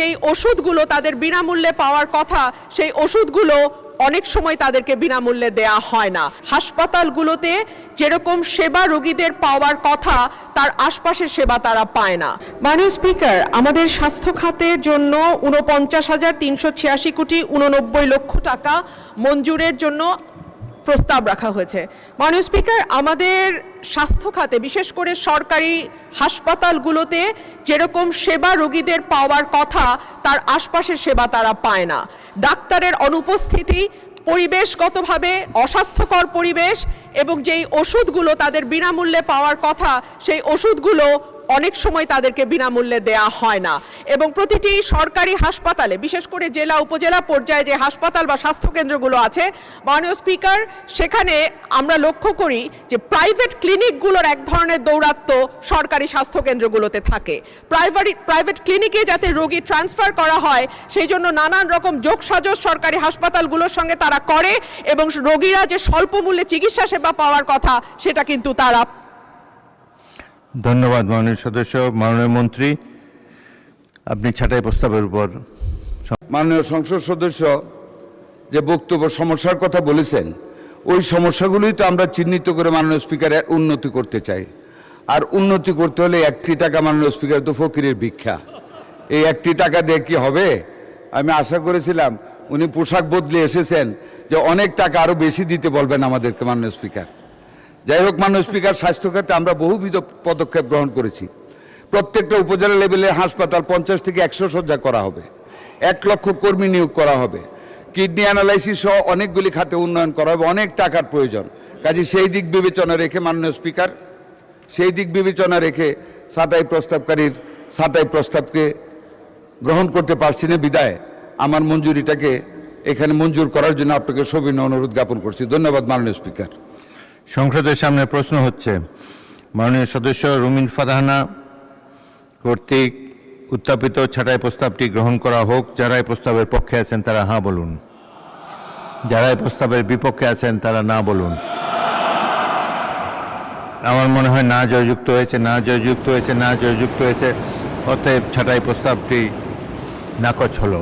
যেই ওষুধগুলো তাদের বিনামূল্যে পাওয়ার কথা সেই ওষুধগুলো অনেক সময় তাদেরকে বিনামূল্যে দেয়া হয় না। হাসপাতালগুলোতে যেরকম সেবা রোগীদের পাওয়ার কথা তার আশপাশের সেবা তারা পায় না। মাননীয় স্পিকার, আমাদের স্বাস্থ্য খাতের জন্য ৪৯,৩৮৬ কোটি ৮৯ লক্ষ টাকা মঞ্জুরের জন্য প্রস্তাব রাখা হয়েছে। মাননীয় স্পিকার, আমাদের স্বাস্থ্য খাতে বিশেষ করে সরকারি হাসপাতালগুলোতে যেরকম সেবা রোগীদের পাওয়ার কথা তার আশপাশের সেবা তারা পায় না। ডাক্তারের অনুপস্থিতি, পরিবেশগতভাবে অস্বাস্থ্যকর পরিবেশ এবং যেই ওষুধগুলো তাদের বিনামূল্যে পাওয়ার কথা সেই ওষুধগুলো অনেক সময় তাদেরকে বিনামূল্যে দেয়া হয় না। এবং প্রতিটি সরকারি হাসপাতালে বিশেষ করে জেলা উপজেলা পর্যায়ে যে হাসপাতাল বা স্বাস্থ্যকেন্দ্রগুলো আছে মাননীয় স্পিকার, সেখানে আমরা লক্ষ্য করি যে প্রাইভেট ক্লিনিকগুলোর এক ধরনের দৌরাত্ম্য সরকারি স্বাস্থ্যকেন্দ্রগুলোতে থাকে। প্রাইভেট ক্লিনিকে যাতে রোগী ট্রান্সফার করা হয় সেই জন্য নানান রকম যোগসাজশ সরকারি হাসপাতালগুলোর সঙ্গে তারা করে এবং রোগীরা যে স্বল্প মূল্যে চিকিৎসা সেবা পাওয়ার কথা সেটা কিন্তু তারা। ধন্যবাদ মাননীয় সদস্য। মাননীয় মন্ত্রী, আপনি ছাঁটাই প্রস্তাবের উপর। মাননীয় সংসদ সদস্য যে বক্তব্য সমস্যার কথা বলেছেন ওই সমস্যাগুলোই তো আমরা চিহ্নিত করে মাননীয় স্পিকারের উন্নতি করতে চাই। আর উন্নতি করতে হলে 1টি টাকা মাননীয় স্পিকার তো ফকিরের ভিক্ষা। এই 1টি টাকা দিয়ে কি হবে? আমি আশা করেছিলাম উনি পোশাক বদলে এসেছেন যে অনেক টাকা আরও বেশি দিতে বলবেন আমাদেরকে মাননীয় স্পিকার। যাই হোক মাননীয় স্পিকার, স্বাস্থ্য খাতে আমরা বহুবিধ পদক্ষেপ গ্রহণ করেছি। প্রত্যেকটা উপজেলা লেভেলে হাসপাতাল 50 থেকে 100 শয্যা করা হবে, 1 লক্ষ কর্মী নিয়োগ করা হবে, কিডনি অ্যানালাইসিস সহ অনেকগুলি খাতে উন্নয়ন করা হবে, অনেক টাকার প্রয়োজন। কাজে সেই দিক বিবেচনা রেখে মাননীয় স্পিকার, সেই দিক বিবেচনা রেখে ছাঁটাই প্রস্তাবকে গ্রহণ করতে পারছি না বিদায় আমার মঞ্জুরিটাকে এখানে মঞ্জুর করার জন্য আপনাকে সবিনয় অনুরোধ জ্ঞাপন করছি। ধন্যবাদ মাননীয় স্পিকার। সংসদের সামনে প্রশ্ন হচ্ছে, মাননীয় সদস্য রুমিন ফারহানা কর্তৃক উত্থাপিত ছাঁটাই প্রস্তাবটি গ্রহণ করা হোক। যারা এই প্রস্তাবের পক্ষে আছেন তারা হাঁ বলুন, যারা এই প্রস্তাবের বিপক্ষে আছেন তারা না বলুন। আমার মনে হয় না জয়যুক্ত হয়েছে, না জয়যুক্ত হয়েছে, না জয়যুক্ত হয়েছে। অতএব ছাঁটাই প্রস্তাবটি নাকচ হলো।